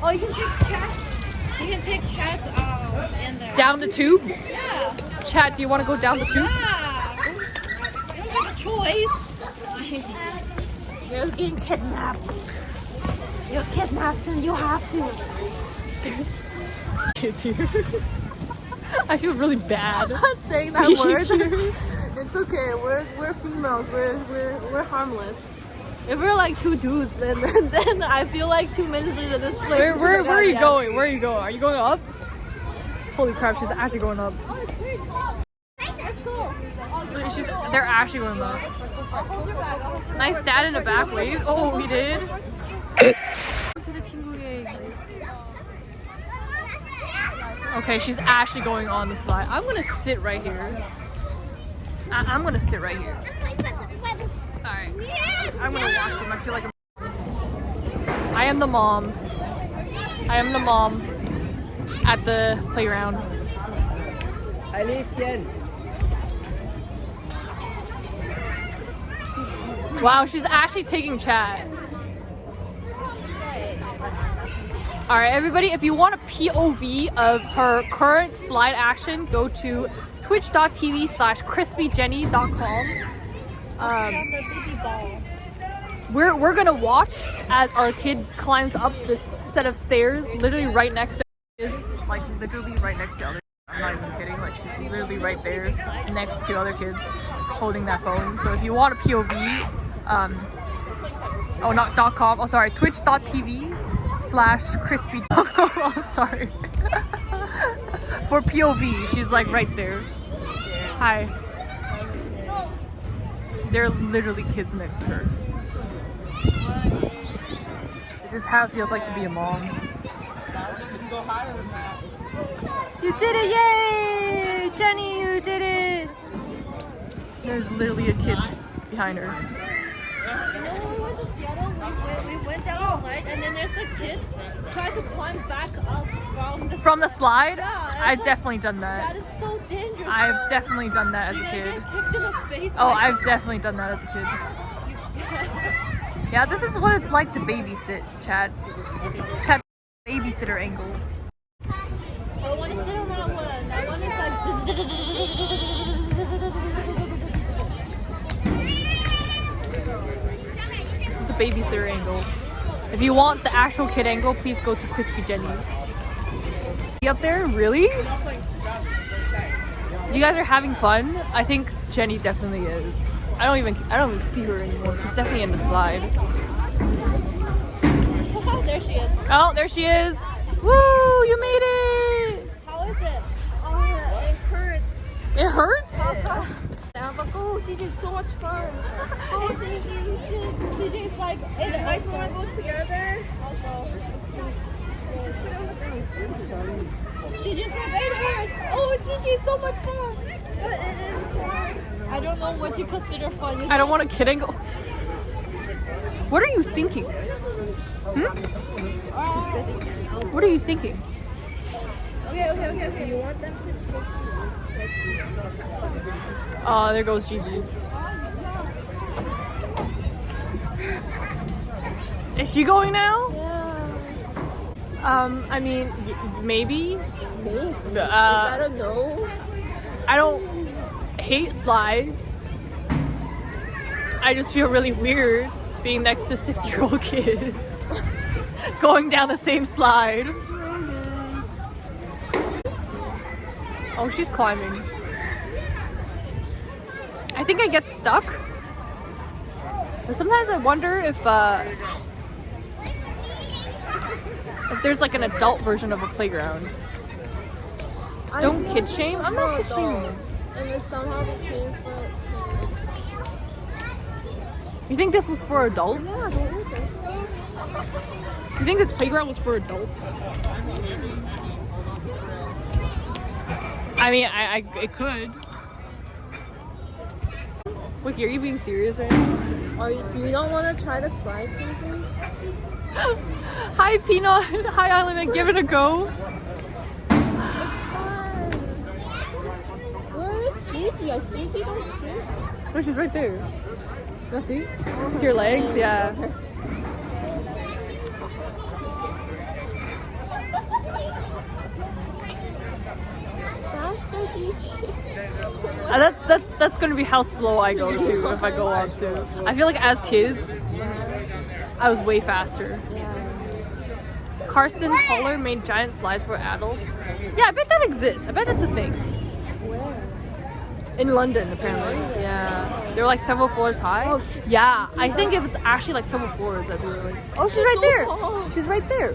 Oh, you can take chat. You can take chat in there. Down the tube? Yeah. Chat, do you want to go down the tube? Yeah. You don't have a choice. You're getting kidnapped. You're kidnapped and you have to. There's kids here. I feel really bad. I'm not saying that word. It's okay. We're females. We're harmless. If we're like two dudes, then I feel like 2 minutes into this place. Where are you going? Where are you going? Are you going up? Holy crap! She's actually going up. They're actually going up. Nice dad in the back wave. Oh, he did. To the 친구의. Okay, she's actually going on the slide. I'm gonna sit right here. I'm gonna sit right here. Alright. I'm gonna watch them. I feel like I am the mom. I am the mom at the playground. Wow, she's actually taking chat. Alright, everybody, if you want a POV of her current slide action, go to twitch.tv/crispyjenny.com. We're gonna watch as our kid climbs up this set of stairs, literally right next to kids, like literally right next to other. I'm not even kidding. Like she's literally right there next to other kids holding that phone. So if you want a POV, oh not .com. Oh sorry, twitch.tv/crispy. Oh sorry. For POV, she's like right there. Hi. There are literally kids next to her. This is how it feels like to be a mom. You did it! Yay! Jenny, you did it! There's literally a kid behind her. You know when we went to Seattle, we went down the slide and then there's a kid trying to climb back up from the slide? Yeah, I've definitely done that. That is so dangerous. I've definitely done that as a kid. Get kicked in the face. Oh, I've definitely done that as a kid. Yeah, this is what it's like to babysit, Chad. Chad, babysitter angle. I want to sit on that one. That one is like. This is the babysitter angle. If you want the actual kid angle, please go to Crispy Jenny. Up there, really? You guys are having fun? I think Jenny definitely is. I don't even see her anymore. She's definitely in the slide. There she is. Oh, there she is. Woo, you made it. How is it? Oh, it hurts. It hurts? I'm like, oh, TJ's so much fun. Oh, TJ's like, hey, you guys want to go together? I'll go. Just put it on the ground. TJ's like, it hurts. Oh, TJ's so much fun. But it is fun. I don't know what you consider fun. I don't want a kid angle. What are you thinking? What are you thinking? Okay. You want them to Oh, there goes Gigi. Is she going now? Yeah. I mean, maybe. I don't know. I don't hate slides. I just feel really weird being next to 60-year-old kids going down the same slide. Oh, she's climbing. I think I get stuck. But sometimes I wonder if there's like an adult version of a playground. Don't kid shame. I'm not kid shaming. And then somehow became for. You think this was for adults? Yeah, I don't think so. You think this playground was for adults? I mean, it could. Wiki, are you being serious right now? Do you not want to try the slide season? Hi, Peanut. Hi, Element. Give it a go. It's fun. Where is Gigi? I seriously don't see her. Oh, she's right there. Let's see. It's your legs? Yeah. That's gonna be how slow I go too if I go on too. I feel like as kids, I was way faster. Karsten Polar made giant slides for adults. Yeah, I bet that exists. I bet that's a thing. Where? In London, apparently. Yeah. They're like several floors high. Oh, yeah, I think if it's actually like several floors, that'd be really. Oh, she's right there. She's right there.